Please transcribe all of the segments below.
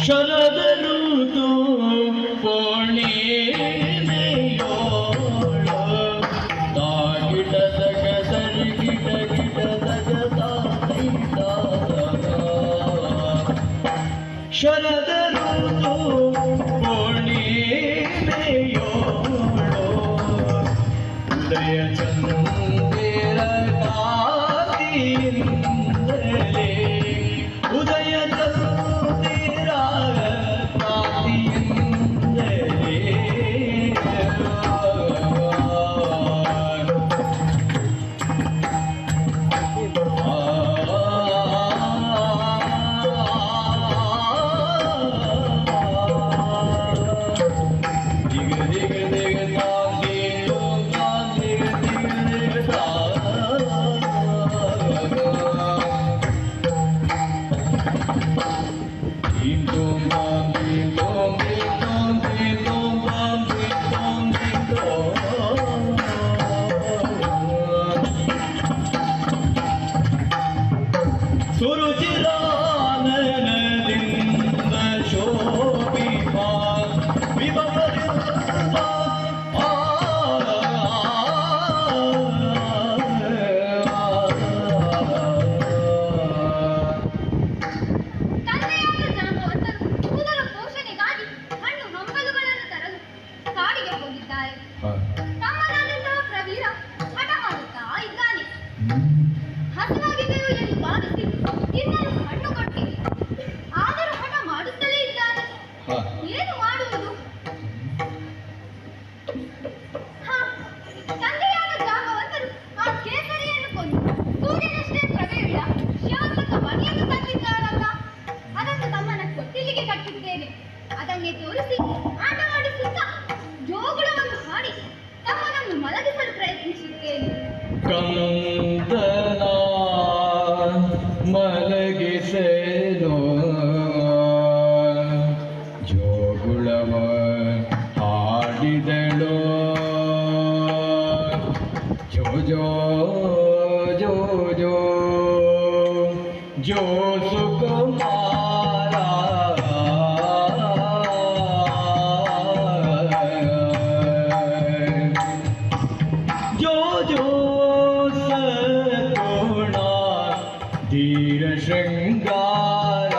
ಶರದ ಋತು ಪೂರ್ಣಿಮೆಯೋಳ ತಾಗಿಟ ತಗದರಿ ಗಿಟ ಗಿಟ ತಗದ ಶರದ ಋತು ಪೂರ್ಣಿಮೆಯೋಳ ಉದಯ ಚಂದ್ರ ಕಾಂತಿಯಿಂದಲೇ ಉದಯ ಕಂದನ ಮಲಗಿಸಲು ಜೋಗುಳವ ಹಾಡಿದಳು ಜೋ ಜೋ ಜೋ ಜೋ ಜೋ ಸುಕುಮಾರ ಜೋ ಜೋ ಧೀರ ಶೃಂಗಾರ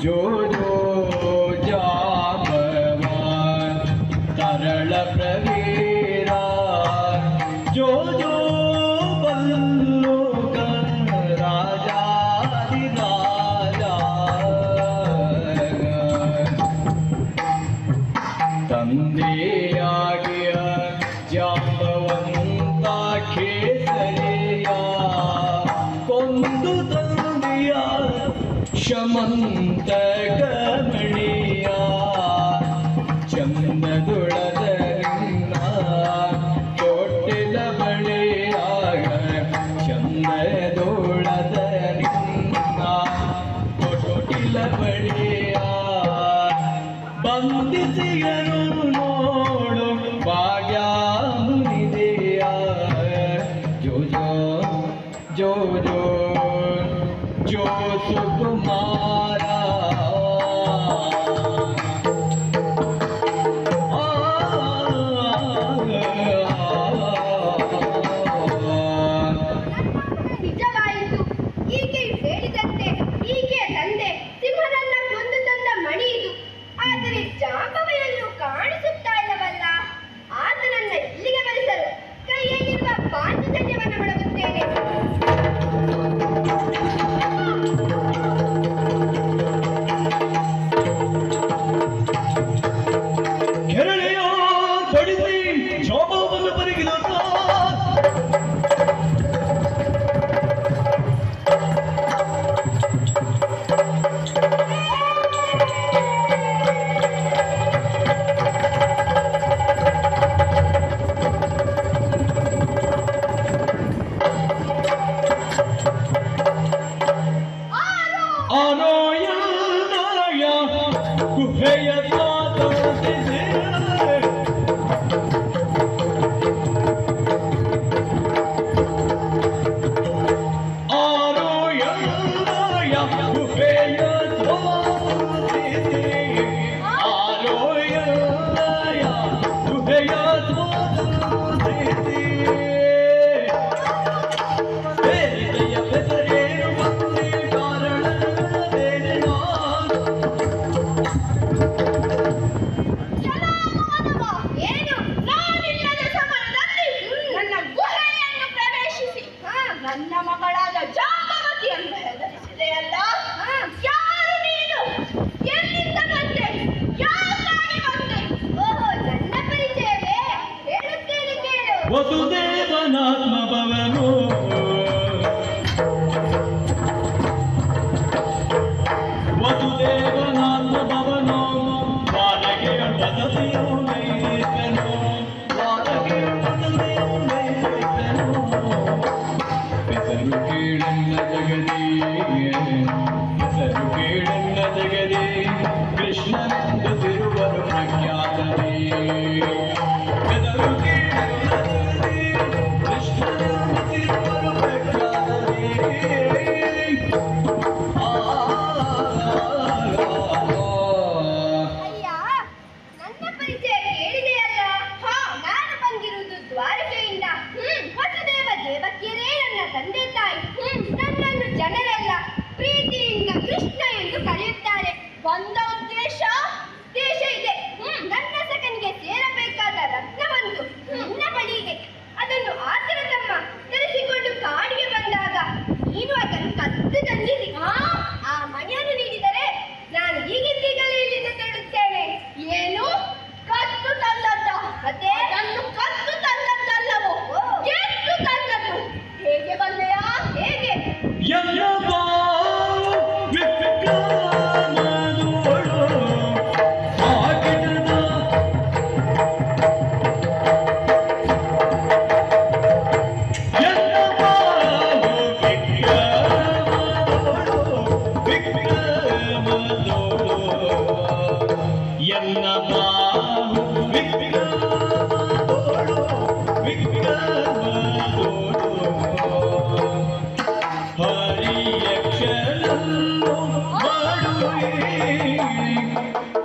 ಜೋ ಜೋ ಜಾಂಬವಾನ್ ತರಳ ಪ್ರವೀರ ಜೋ ಜೋ ಬಲ್ಲೋಕ ರಾಜಾದಿರಾಜ ತಂದೆಯಾಗಿಯ ಜಾಂಬವಂತ ಕೇಸರಿಯ ಕೊಂದು ತಂದೆಯ ಶಮಂತ ಗಮಣಿಯ ಚಂದದುಳದ ನಿನ್ನ ತೊಟ್ಟಿಲ ಬಳಿಯ ಚಂದದುಳದ ನಿನ್ನ ತೊಟ್ಟಿಲ ಬಳಿಯ ಬಂಧಿಸಿಯರು ನೋಡು ಭಾಗ್ಯ ಮುನಿದೆಯ ಜೋ ಜೋ ಜೋ ಜೋ ಜೋ ಸುಕುಮಾರ ನಿಜವಾಯಿತು. ಈಕೆ ಹೇಳಿದಂತೆ ಈಕೆ ತಂದೆ ಸಿಂಹರನ್ನ ಕೊಂದು ತಂದ ಮಣಿ ಇದು. ಆದರೆ ಜಾಂಬವೆಯನ್ನು ಕಾಣಿಸುತ್ತಾ ಇಲ್ಲವಲ್ಲ. ಆತನನ್ನ ಇಲ್ಲಿಗೆ ಬರೆಸಲು ಕೈಯಲ್ಲಿರುವ ಪಾಂಚಜನ್ಯವನ್ನು ಬಳಸುತ್ತೇನೆ. ಕೆರಳೆಯ ಬಡಿಸಿ ಜಾಂಬವನ್ನು ಬರಿಗಿದ ನಾನು ಜಾಂಬವತಿ ಎಂದು ಹೆದರಿಸಿದೆಯಲ್ಲ. ಯಾರು ನೀನು? ಎಲ್ಲಿಂದ ಬಂದೆ? ಯಾಕಾಗಿ ಬಂದೆ? ಓಹೋ, ನನ್ನ ಪರಿಚಯವೇ? ಹೇಳುತ್ತೇನೆ ಕೇಳು. ವಸುದೇವನಾತ್ಮ ಭವನೋ ವಸುದೇವನಾತ್ಮ ಭವನೋ ವಾನಗೆಯ ವಸತಿಯೋ ನೈವೇದ್ಯನೋ ವಾನಗೆಯ ವಸತಿಯೋ ನೈವೇದ್ಯನೋ ಹೆಸರು ಕೇಳನ್ನ ಜಗದೇ ಹೆಸರು ಕೇಳನ್ನ ಜಗದೇ ಕೃಷ್ಣನೆಂದು ತಿರುವರು ಪ್ರಖ್ಯಾತನೇ ಹೆಸರು ಕೇಳನ್ನ ಜಗದೇ ಕೃಷ್ಣನೆಂದು ತಿರುವರು ಪ್ರಖ್ಯಾತನೇ ಅಯ್ಯ, ನನ್ನ ಪರಿಚಯ ಕೇಳಿದೆಯಲ್ಲ. ನಾನು ಬಂದಿರುವುದು ದ್ವಾರಕೆಯಿಂದ. ವಸುದೇವ ದೇವಕಿಯರೇ ನನ್ನ ತಂದೆ ತಾಯಿ. ನನ್ನನ್ನು ಜನರೆಲ್ಲ ಪ್ರೀತಿಯಿಂದ ಕೃಷ್ಣ ಎಂದು ಕರೆಯುತ್ತಾರೆ. ಬಂದ ಉದ್ದೇಶ? ದೇಶ ಇದೆ. ನನ್ನ ಸಖನಿಗೆ ಸೇರಬೇಕಾದ ರತ್ನವೊಂದು ನನ್ನ ಬಳಿ ಇದೆ. ಅದನ್ನು ಆತನ ತಮ್ಮ ತರಿಸಿಕೊಂಡು ಕಾಡಿಗೆ ಬಂದಾಗ ನೀನು ಅದನ್ನು ಕದ್ದು ತಂದಿರಿ. ಆ ಮಣಿಯನ್ನು ನೀಡಿದರೆ ನಾನು ಈಗಿಂದೀಗಲೇ ಇಲ್ಲಿಂದ ತೆರಳುತ್ತೇನೆ. ಏನು? ಕದ್ದು ತಂದದ್ದ? ಮತ್ತೆ ಅದನ್ನು ಕದ್ದು ತಂದದ್ದಲ್ಲವೋ? ಎಷ್ಟು ತಂದದ್ದು? ಹೇಗೆ ಬಂದೆಯಾ? ಹೇಗೆ? ಎಲ್ಲವ ವಿಕ್ರಮನೋಳು ಆಗಿಡದ ಎಲ್ಲವ ವಿಕ್ರಮನೋಳು ವಿಕ್ರಮನೋಳು ಎಲ್ಲವ ವಿಕ್ರಮನೋಳು ವಿಕ್ರಮನೋಳು ಹರಿಯಕ್ಷರನ್ನು ಮಾಡುವೆ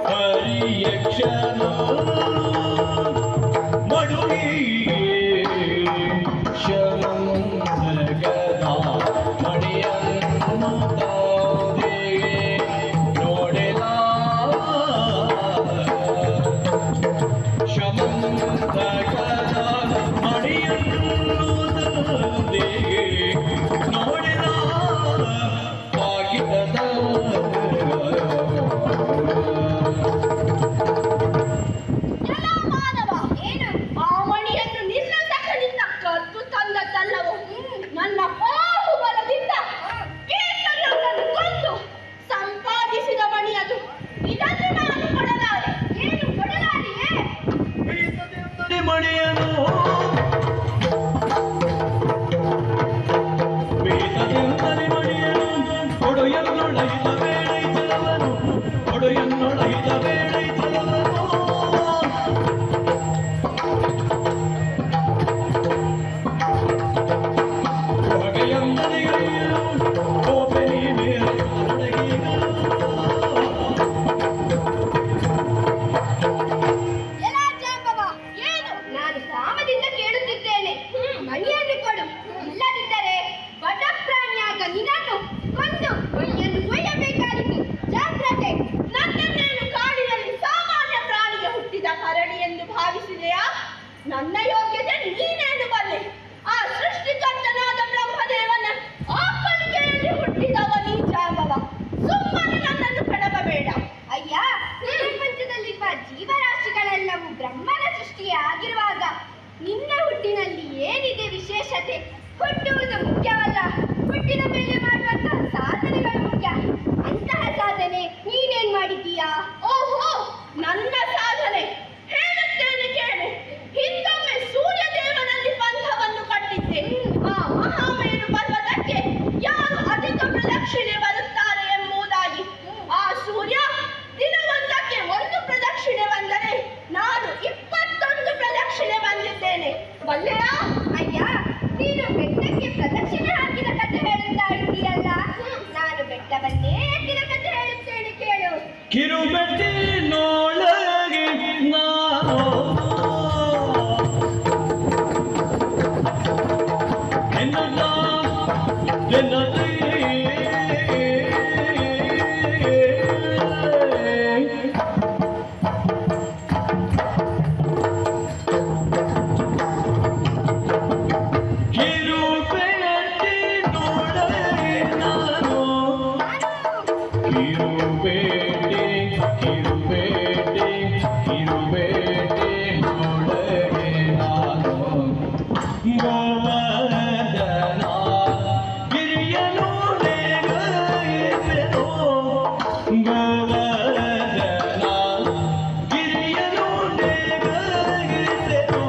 ಹರಿಯಕ್ಷರ ಮಾಡುವೆ ಶಮಂತಗದ ಮಣಿಯನ್ನು ತಂದೆ ನೋಡೆಲ ಶಮಂತಗದ ಮಣಿಯನ್ನು ತಂದೆ ನೋಡೆಲ ಕಾಗಿದದ ಎಲ್ಲ ಮಾನವ, ಏನು? ಆ ಮಣಿಯನ್ನು ನಿನ್ನ ಸಖನಿಂದ ಕದ್ದು ತಂದದ್ದಲ್ಲವೋ? ನನ್ನ ಬಾಹುಬಲದಿಂದ ಕೇಸರಿಯನ್ನು ಕೊಂದು ಸಂಪಾದಿಸಿದ ಮಣಿ ಅದು. ಇದನ್ನು ನಾನು ಕೊಡಲಾರೆ. ಏನು ಕೊಡಲಾರಿಯೇ? ಬೀಸದೆಂದರೆ ಮಣಿಯನು ಬೀಸದೆಂದರೆ ಮಣಿಯನು ಒಡೆಯನ್ನೊಳಗಿದ ಬೇಡೈತಲವನು ಒಡೆಯನ್ನೊಳಗಿದ ಬೇಡೈತಲವನು ಹೊಗೆಯಂದರೆ ಗೈಯನು ಕೋಪೆನಿ ಮೇಲೆ ಎಲ್ಲ ಜಾಂಬವ, ಏನು? ನಾನು ಸಾಮದಿಂದ ಕೇಳುತ್ತಿದ್ದೇನೆ. ಮಣಿಯನ್ನು ಕೊಡು. ಇಲ್ಲದಿದ್ದರೆ ಬಡ ಪ್ರಾಣಿಯಾದ ನಿನ್ನನ್ನು ಕೊಂದು ಮಣಿಯನ್ನು ಕೊಯ್ಯಬೇಕಾಗಿತ್ತು. ಜಾಗ್ರತೆ. ನನ್ನನ್ನೇನು ಕಾಡಿನಲ್ಲಿ ಸಾಮಾನ್ಯ ಪ್ರಾಣಿಗೆ ಹುಟ್ಟಿದ ಕರಡಿ ಎಂದು ಭಾವಿಸಿದೆಯಾ? ನನ್ನ ಯೋಗ್ಯತೆ ನೀನೇನು ಬಲ್ಲೆ? ಆ ಸೃಷ್ಟಿಕರ್ತನಾದ ಬ್ರಹ್ಮದೇವನ ಆಕಳಿಕೆಯಲ್ಲಿ ಹುಟ್ಟಿದವ ನೀ ಜಾಂಬವ. ಸುಮ್ಮನೆ ನನ್ನನ್ನು ಕೆಡವಬೇಡ. ಅಯ್ಯ, ಪ್ರಪಂಚದಲ್ಲಿರುವ ಜೀವರಾಶಿಗಳೆಲ್ಲವೂ ಬ್ರಹ್ಮನ ಸೃಷ್ಟಿಯೇ ಆಗಿರುವಾಗ ನಿನ್ನ ಹುಟ್ಟಿನಲ್ಲಿ ಏನಿದೆ ವಿಶೇಷತೆ? ಹುಟ್ಟುವುದು ಮುಖ್ಯವಲ್ಲ, ಹುಟ್ಟಿದ ಮೇಲೆ ಮಾಡುವಂತಹ ಸಾಧನೆಗಳು ಮುಖ್ಯ. ಅಂತಹ ಸಾಧನೆ ನೀನೇನ್ ಮಾಡಿದ್ದೀಯಾ? ಓಹೋ, ನನ್ನ ಸಾಧನೆ ಹೇಳುತ್ತೇನೆ ಕೇಳು. ಹಿಂದೊಮ್ಮೆ ಸೂರ್ಯದೇವನಲ್ಲಿ ಪಂಥವನ್ನು ಕಟ್ಟಿದ್ದೆ. ಆ ಮಹಾಮೇರು ಪರ್ವತಕ್ಕೆ ಯಾರು ಅಧಿಕ ಪ್ರದಕ್ಷಿಣೆ ಬರುತ್ತಾರೆ ಎಂಬುದಾಗಿ. ಆ ಸೂರ್ಯ ದಿನವೊಂದಕ್ಕೆ 1 ಪ್ರದಕ್ಷಿಣೆ ಬಂದರೆ ನಾನು 21 ಪ್ರದಕ್ಷಿಣೆ ಬಂದಿದ್ದೇನೆ. ಬಲ್ಲೆಯಾ? ಅಯ್ಯ, ನೀನು ಬೆಟ್ಟಕ್ಕೆ ಪ್ರದಕ್ಷಿಣೆ ಹಾಕಿದ ಕಥೆ ಹೇಳುತ್ತಾ ಇದ್ದೀಯಲ್ಲ. ನಾನು ಬೆಟ್ಟವನ್ನೇ ಎತ್ತಿದ ಕಥೆ ಹೇಳುತ್ತೇನೆ ಕೇಳು. ಕಿರುಬೆಟ್ಟಿನೊಳಗೆ ನಾನು ಎನ್ನುತ್ತ ಎನ್ನದೇ ಕಿರುಬೆಟ್ಟಿನೊಳಗೆ ಕಿರುಬೇಟೆ ಕಿರುಬೇಟೆ ಕಿರುಬೇಟೆ ಒಳಗೆ ನಾನು ಗೋವರ್ಧನ ಗಿರಿಯನು ನೇಗೈಸೆನು ಗೋವರ್ಧನ ಗಿರಿಯನು ನೇಗೈಸೆನು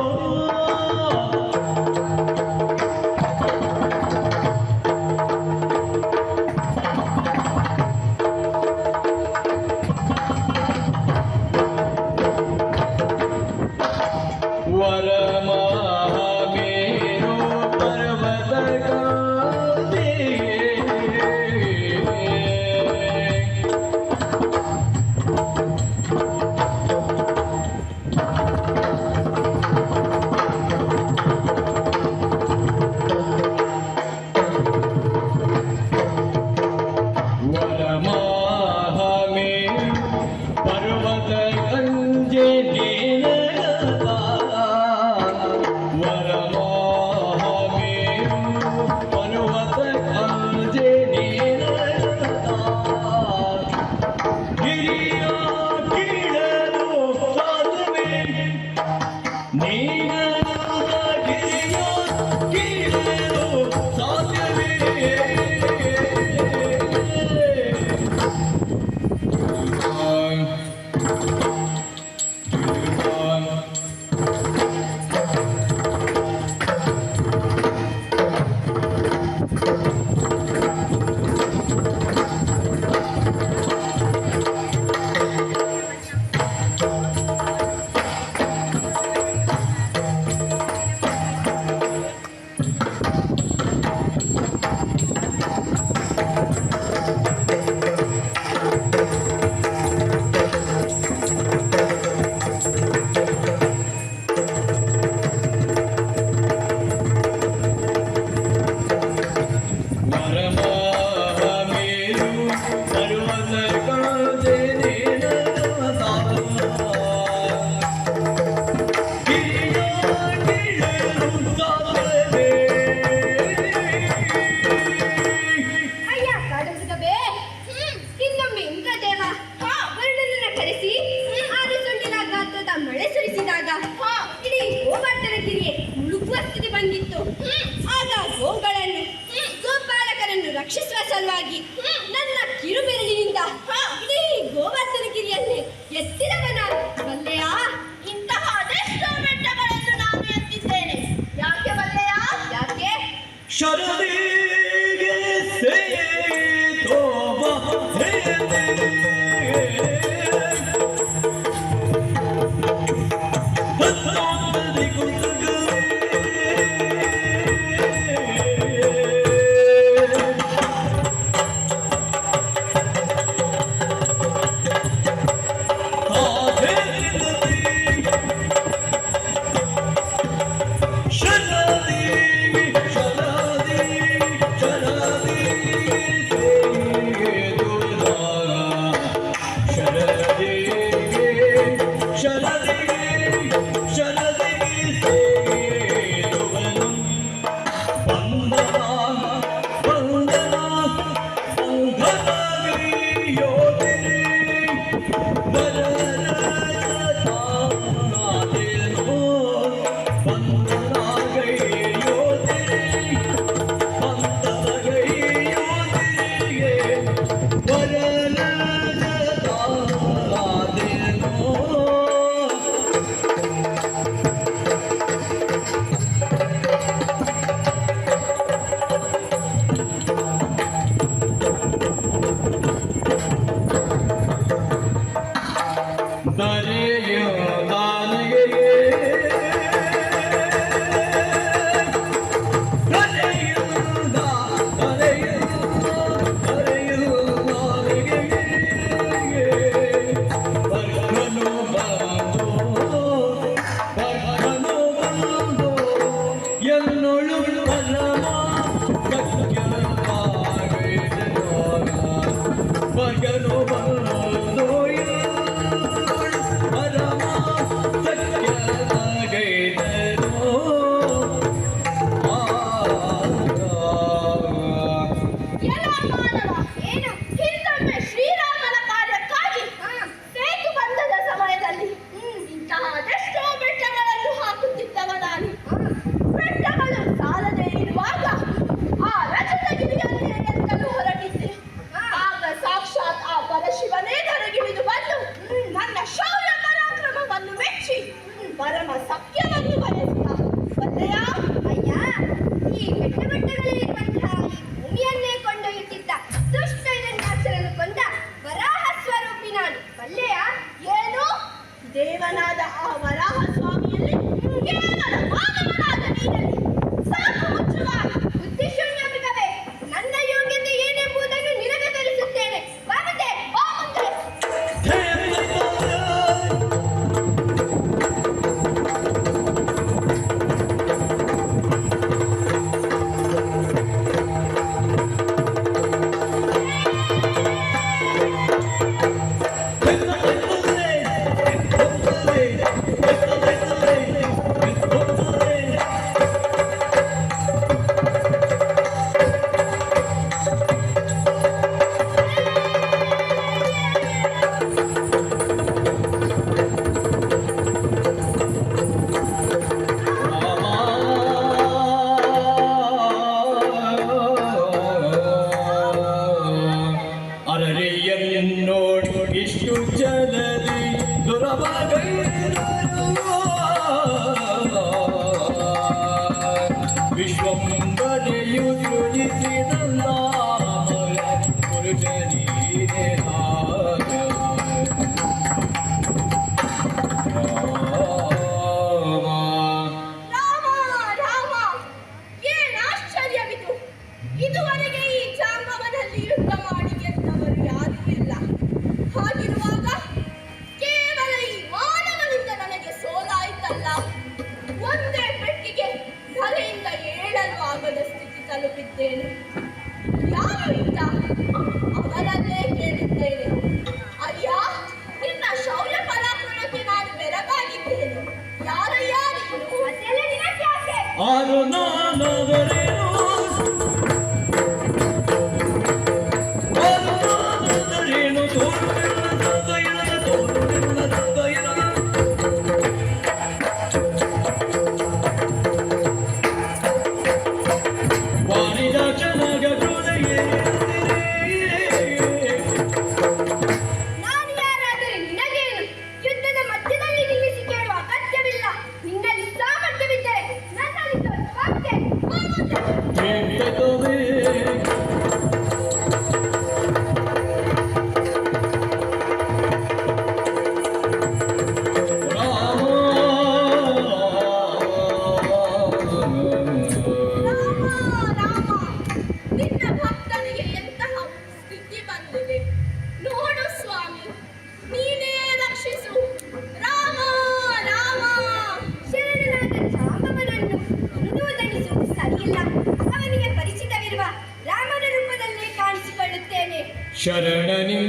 ವರಮಹಾಮೇರು ಪರ್ವತಗಾದಿಯೇ ವರಮಹಾಮೇರು ಪರ್ವತ ಗಂಜೆ ನೀನಗದ ವರಮಹಾಮೇರು ಪರ್ವತ ಗಂಜೆ ನೀನಗದ ಗಿರಿಯ ಕೀಳಲು ಸಾಧುವೆ ನೀನಗದ ಗಿರಿಯ ಕೀಳಲು ಸಾಧ್ಯವೇ ವರಮಹಾಮೇರು ಪರ್ವತ ಗಂಜೆ ನೀನಗದ ಗಿರಿಯ ಕೀಳಲು ಸಾಧ್ಯವೇ ಅಯ್ಯ ಕಾಡುಮೃಗವೇ ಇನ್ನೊಮ್ಮೆ ಇಂದ್ರದೇವ ವರುಣನನ್ನ ಕರೆಸಿ ಆರು ಸೊಂಡಿನ ಗಾತ್ರದ ಮಳೆ ಸುರಿಸಿದಾಗ ಇಡೀ ಗೋವರ್ಧನಗಿರಿಯೇ ಮುಳುಗುವ ಸ್ಥಿತಿ ಬಂದಿತ್ತು. ಆಗ ಗೋಗಳನ್ನು ಗೋಪಾಲಕರನ್ನು ರಕ್ಷಿಸುವ ಸಲುವಾಗಿ ನನ್ನ ಕಿರುಬೆರಳಿನಿಂದ ಇಡೀ ಗೋವರ್ಧನಗಿರಿಯನ್ನೇ ಎತ್ತಿದವನ ಬಲ್ಲೆಯಾ? ಇಂತಹ ಅದೆಷ್ಟೋ ಬೆಟ್ಟಗಳನ್ನು ನಾನು ಎತ್ತಿದ್ದೇನೆ. ಯಾಕೆ ಬಲ್ಲೆಯ? ಯಾಕೆ? ಶರದಿಗೆ ಸೇತೋಮ ಹೇತೆ ಹತ್ತೊಂಬದಿ ಕುಂದಗವೇ ಶರದಿ ಶರದಿ ಶರದಿ ಶರದಿ ಶರದಿ ಶರದಿ ಸೇದುವನು ಬಂಧನ ಬಂಧನ ಬಂಧನವಿಯೋದಿರಿ ವರರಾಜತಾದೇನೋ ಬಂಧನಗೈಯೋದಿರಿ ಬಂಧನಗೈಯೋದಿರಿಗೆ ವರರಾಜತಾದೇನೋ ಎಲ್ಲ ಮಾನವ ಏನು ಹಿಂದೊಮ್ಮೆ ಶ್ರೀರಾಮ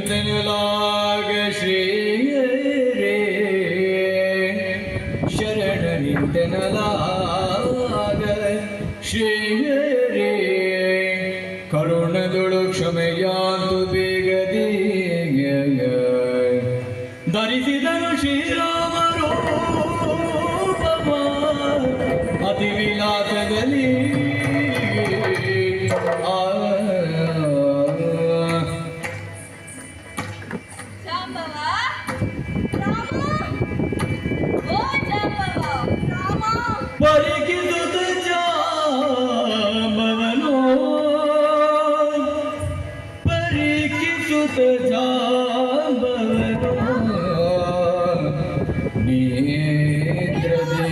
ಶರಣನಿಂತನಲಾಗ ಶ್ರೀಯರೇ ಶರಣನಿಂತನಲಾಗ ಶ್ರೀಯರೇ ಕರುಣದೊಳು ಕ್ಷಮೆಯಾಂತು ಬೇಗದೀಗ ಧರಿಸಿದನು ಶ್ರೀರಾಮರು ಅತಿ ವಿಲಾಸದಲ್ಲಿ ಜಾಂಬವ ರಾಮ ಓ ಜಾಂಬವ ರಾಮ ಪರಿಕಿಸುತ್ತ ಜಾಂಬವನು ಪರಿಕಿಸುತ್ತ ಜಾಂಬವನು ನೇತ್ರದೇ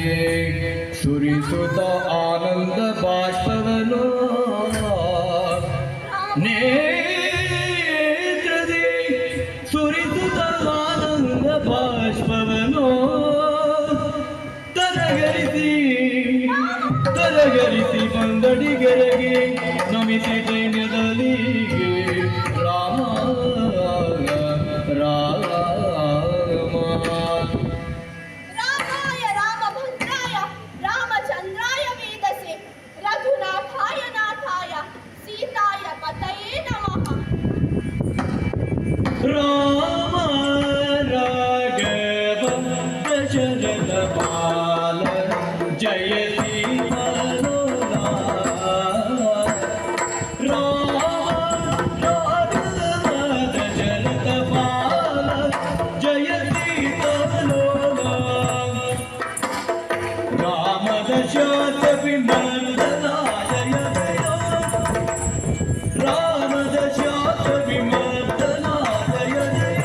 ಸುರಿಸುತ್ತ ಆನಂದ ಬಾಷ್ಪವನು ನೇತ್ರದೇ ಸುರಿಸುತ್ತ ಆನಂದ ಬಾಷ್ಪವನು ತರಗರಿಸಿ ಬಂದಡಿಗೆರೆಗೆ ನಮಿಸಿ ಸೈನ್ಯದಲ್ಲಿಗೆ ರಾಮ ರಾಮ ರಾಮಾಯ ರಾಮಭದ್ರಾಯ ರಾಮಚಂದ್ರಾಯ ವೇದಸೆ ರಘುನಾಥಾಯ ನಾಥಾಯ ಸೀತಾಯ ಪತಯೇ ನಮಃ ರಾಮ ರಾಘವ ದಶರಥ ಬಾಲ ಜಯ ಶ್ರೀಮನೋಲ ರಾಮ ರಾಘವ ದಶರಥ ಬಾಲ ಜಯ ಶ್ರೀಮನೋಲ ರಾಮ ದಶರಥ ವಿಮರ್ದನ ಜಯ ಜಯ ರಾಮ ದಶರಥ ವಿಮರ್ದನ ಜಯ ಜಯ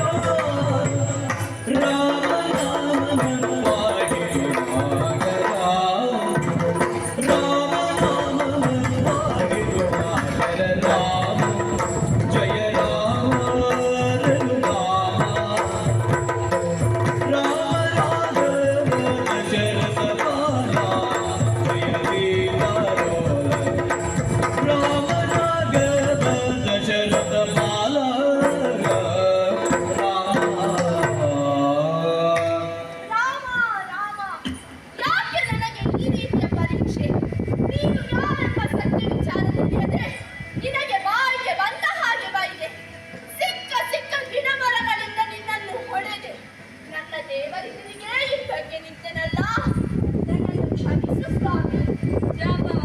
ರಾಮ ನಾಮ ಪಾಹಿ ಭಾಗರ ರಾಮ ನಾಮ ಪಾಹಿ ಭಾಗರ ರಾಮ ಜಯ ರಾಮ ರಾಮ ರಾಮ ದಶರಥ ಬಾಲ ಜಯ ಶ್ರೀರಾಮ ರಾಮ ರಾಘವ ದಶರಥ ಬಾಲ ರಾಮ ರಾಮ ಯಾಕೆ ನನಗೆ ಈ ರೀತಿಯ ಪರೀಕ್ಷೆ ನೀನು ಯಾರೆಂಬ ಸತ್ಯ ವಿಚಾರ ತಿಳಿಯದೆ ನಿನಗೆ ಬಾಯಿಗೆ ಬಂದ ಹಾಗೆ ಬೈದೆ ಸಿಕ್ಕ ಸಿಕ್ಕ ಗಿಡಮರಗಳಿಂದ ನಿನ್ನನ್ನು ಹೊಡೆದೆ ನನ್ನ ದೇವರಿಗೆ ಯುದ್ಧಕ್ಕೆ ನಿಂತೆನಲ್ಲ ನನ್ನನ್ನು ಕ್ಷಮಿಸು ಸ್ವಾಮಿ ಜಾಂಬವ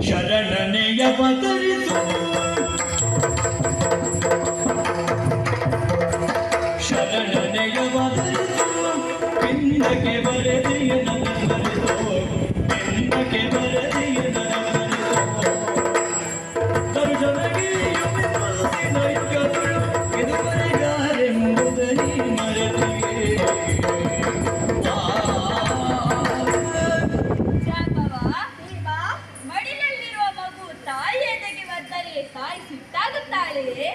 ಶರಣನೆಯ ಬದಲಿಸು ಶರಣನೆಯ ಬದಲಿಸು ಪಿಂಡಕ್ಕೆ ಬರೆದೆಯ ನನಗರಿಸು ಪಿಂಡಕ್ಕೆ ಬರೆದೆಯ ನನಗರಿಸು ದರ್ಶನಗೆ ಯುಗದಿನ ಯುಗಗಳು ಎದುವರೆಗಾರೆಂಬುದನಿ ಮರೆತಿಗೆ ಜಾಂಬವ ದೇವ ಮಡಿಲಲ್ಲಿರುವ ಮಗು ತಾಯಿ ಎದೆಗೆ ಬಂದರೆ ತಾಯಿ ಸಿಟ್ಟಾಗುತ್ತಾಳೆಯೇ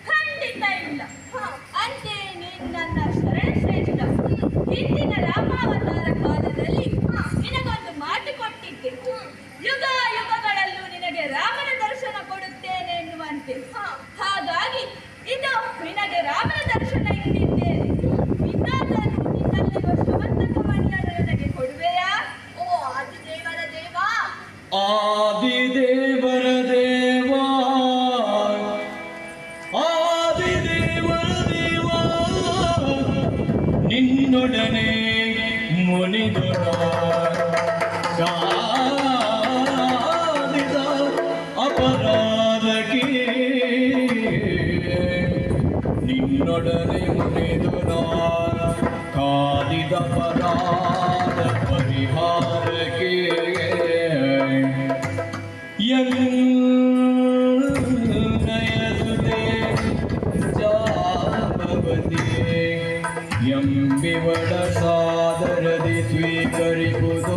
ಖಂಡಿತ ಇಲ್ಲ ಅಂತೆ ನೀನು ನನ್ನ ಶರಣ ಶ್ರೇಷ್ಠ ಹಿಂದಿನ ರಾಮಾವತಾರ ಕಾಲದಲ್ಲಿ ನಿನಗೊಂದು ಮಾತು ಕೊಟ್ಟಿದ್ದೆ ಯುಗ ಯುಗಗಳಲ್ಲೂ ನಿನಗೆ ರಾಮನ ದರ್ಶನ ಕೊಡುತ್ತೇನೆ ಎನ್ನುವಂತೆ ಹಾಗಾಗಿ ಇದು ನಿನಗೆ ರಾಮನ ದರ್ಶನ ಇಟ್ಟಿದ್ದೇನೆ ಇನ್ನಾದರೂ ನಿನ್ನಲ್ಲಿರುವ ಶ್ರಮಂತಕ ಮಣಿಯನ್ನು ನನಗೆ ಕೊಡುವೆಯಾ ಓ ಆದಿದೇವರ ದೇವ ಆದಿದೇವರ ದೇವ ಆದಿದೇವರ ದೇವ ನಿನ್ನೊಡನೆ ಮುನಿದೊಡ ಗಾದಿದ ಅಪರಾಧಕ್ಕೆ ನಿನ್ನೊಡನೆ ಮುನಿದೊಡ ಕಾದಿದ ಅಪರಾಧ ಪರಿಹಾರಕ್ಕೆ ನಯಸುದೆ ಜಾಂಬವತಿ ಎಂಬಿವಡ ಸಾದರದಿ ಸ್ವೀಕರಿಪುದು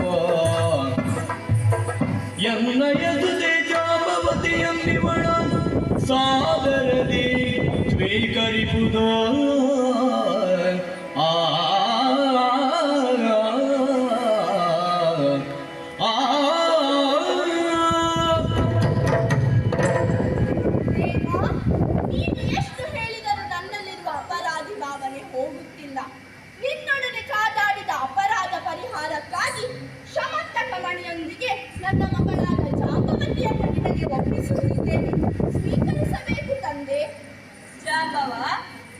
ಎನ್ನಯಸುದೆ ಜಾಂಬವತಿ ಎಂಬಿವಡ ಸಾದರದಿ ಸ್ವೀಕರಿಪುದು ಆ ದೇವ ನೀನು ಎಷ್ಟು ಜಾಂಬವ,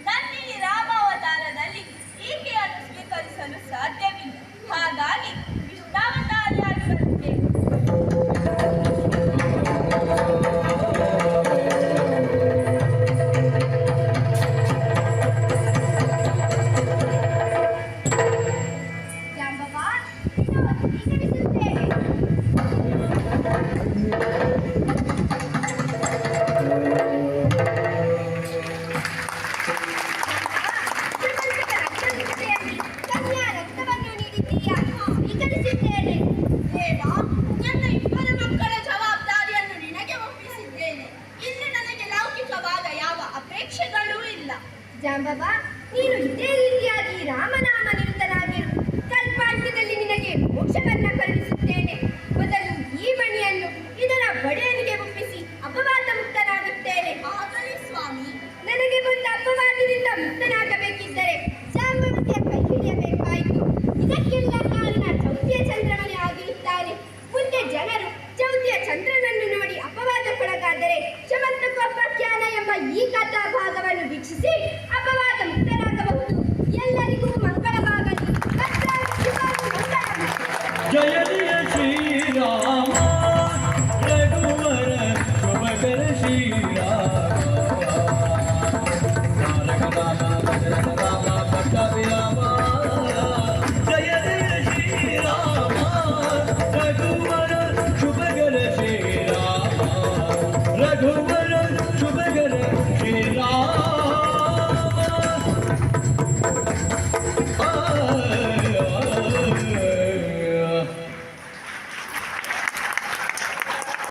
ನನ್ನಿ ರಾಮಾವತಾರದಲ್ಲಿ ಈಕೆಯನ್ನು ಸ್ವೀಕರಿಸಲು ಸಾಧ್ಯವಿಲ್ಲ. ಹಾಗಾಗಿ ವಿಷ್ಣಾವತಾರಿಯಾಗಿ ಬರುತ್ತೇನೆ. ಜಾಂಬವ, ನಿನ್ನನ್ನು ಸ್ವೀಕರಿಸುತ್ತೇನೆ. ಸುಮಂತಕ ರಕ್ತಸಿಕ್ತೆಯಲ್ಲಿ ಕನ್ಯಾ ರಕ್ತವನ್ನು ನೀಡಿದ್ದೀಯಾ? ಸ್ವೀಕರಿಸಿದ್ದೇನೆ. ದೇವ, ನನ್ನ ಇಬ್ಬರು ಮಕ್ಕಳ ಜವಾಬ್ದಾರಿಯನ್ನು ನಿನಗೆ ಒಪ್ಪಿಸಿದ್ದೇನೆ. ಇಲ್ಲಿ ನನಗೆ ಲೌಕಿಕವಾದ ಯಾವ ಅಪೇಕ್ಷೆಗಳೂ ಇಲ್ಲ. ಜಾಂಬವ, ನೀನು ಇದೇ ರೀತಿಯಾಗಿ ರಾಮನಾಮ ನಿರತನಾಗಿರು. ಕಲ್ಪಾಂತ್ಯದಲ್ಲಿ ನಿನಗೆ ಮೋಕ್ಷವನ್ನ ಕರುಣಿಸುತ್ತೇನೆ.